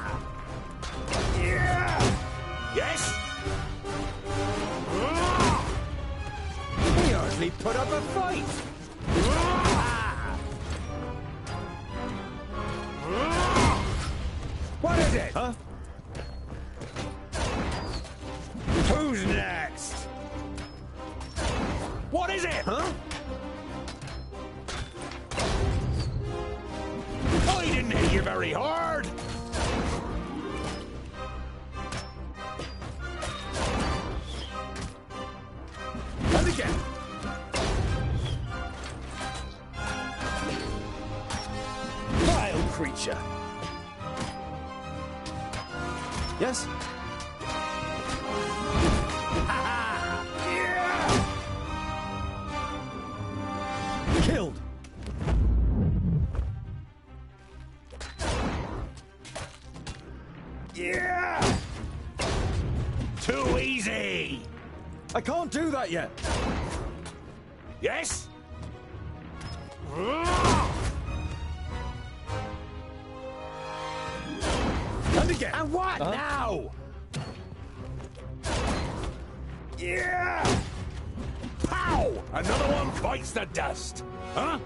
Yeah! Yes? He hardly put up a fight! What is it? Huh? Who's next? What is it? Huh? I didn't hit you very hard. And again. Vile creature! Yes? Killed! Yeah! Too easy! I can't do that yet! Yes? And again! And what now? Yeah! Pow! Another one bites the dust. Huh?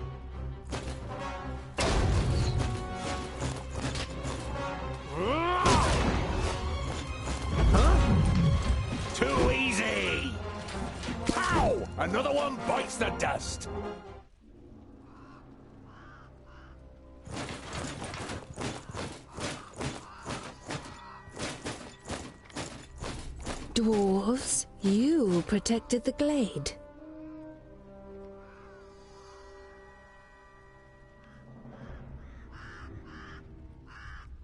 Huh? Too easy! Pow! Another one bites the dust. Dwarves, you protected the glade.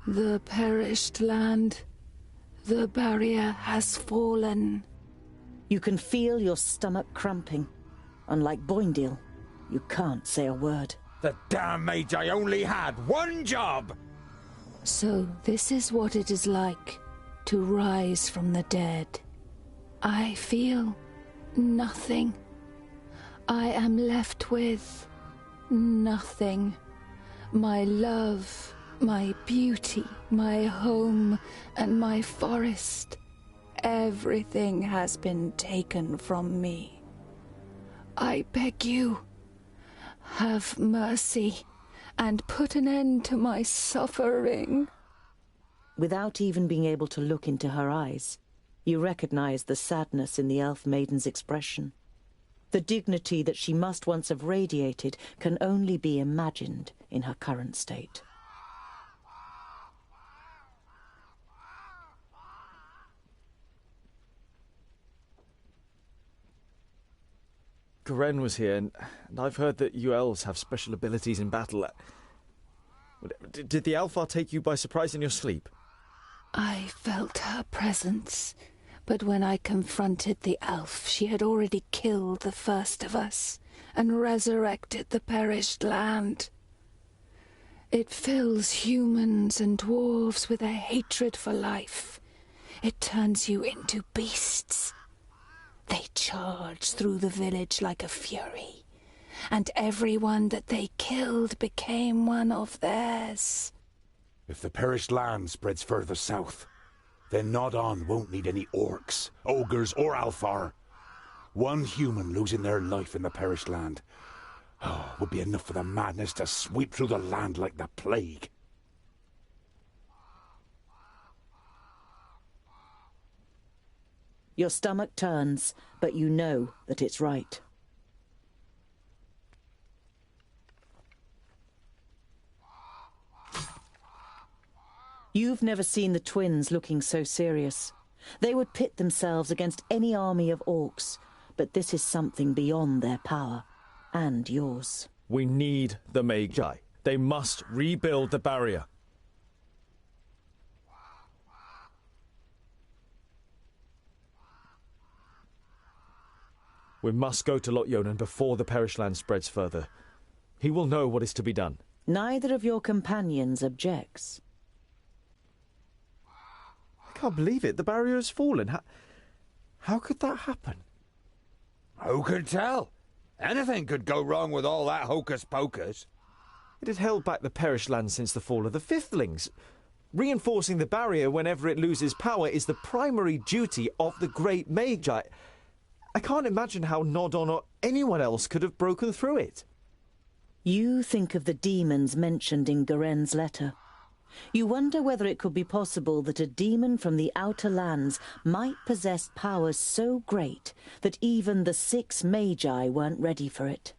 The perished land. The barrier has fallen. You can feel your stomach cramping. Unlike Boindale, you can't say a word. The damn Magi only had one job! So this is what it is like to rise from the dead. I feel nothing. I am left with nothing. My love, my beauty, my home, and my forest. Everything has been taken from me. I beg you, have mercy and put an end to my suffering. Without even being able to look into her eyes, you recognize the sadness in the elf maiden's expression. The dignity that she must once have radiated can only be imagined in her current state. Garen was here, and I've heard that you elves have special abilities in battle. Did the Alfar take you by surprise in your sleep? I felt her presence, but when I confronted the elf, she had already killed the first of us and resurrected the perished land. It fills humans and dwarves with a hatred for life. It turns you into beasts. They charge through the village like a fury, and everyone that they killed became one of theirs. If the perished land spreads further south, then Nodon won't need any orcs, ogres, or Alfar. One human losing their life in the perished land would be enough for the madness to sweep through the land like the plague. Your stomach turns, but you know that it's right. You've never seen the twins looking so serious. They would pit themselves against any army of orcs, but this is something beyond their power, and yours. We need the Magi. They must rebuild the barrier. We must go to Lot Yonan before the Perish Land spreads further. He will know what is to be done. Neither of your companions objects. I can't believe it. The barrier has fallen. How could that happen? Who can tell? Anything could go wrong with all that hocus-pocus. It has held back the Perish Land since the fall of the Fifthlings. Reinforcing the barrier whenever it loses power is the primary duty of the Great Mage. I can't imagine how Nodon or anyone else could have broken through it. You think of the demons mentioned in Garen's letter. You wonder whether it could be possible that a demon from the Outer Lands might possess powers so great that even the 6 Magi weren't ready for it.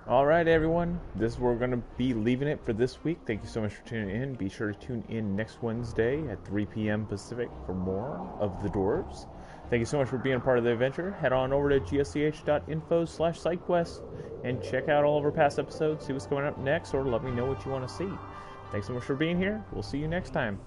Alright everyone, this is where we're going to be leaving it for this week. Thank you so much for tuning in. Be sure to tune in next Wednesday at 3 p.m. Pacific for more of the Dwarves. Thank you so much for being a part of the adventure. Head on over to gsch.info/sidequest and check out all of our past episodes, see what's coming up next, or let me know what you want to see. Thanks so much for being here. We'll see you next time.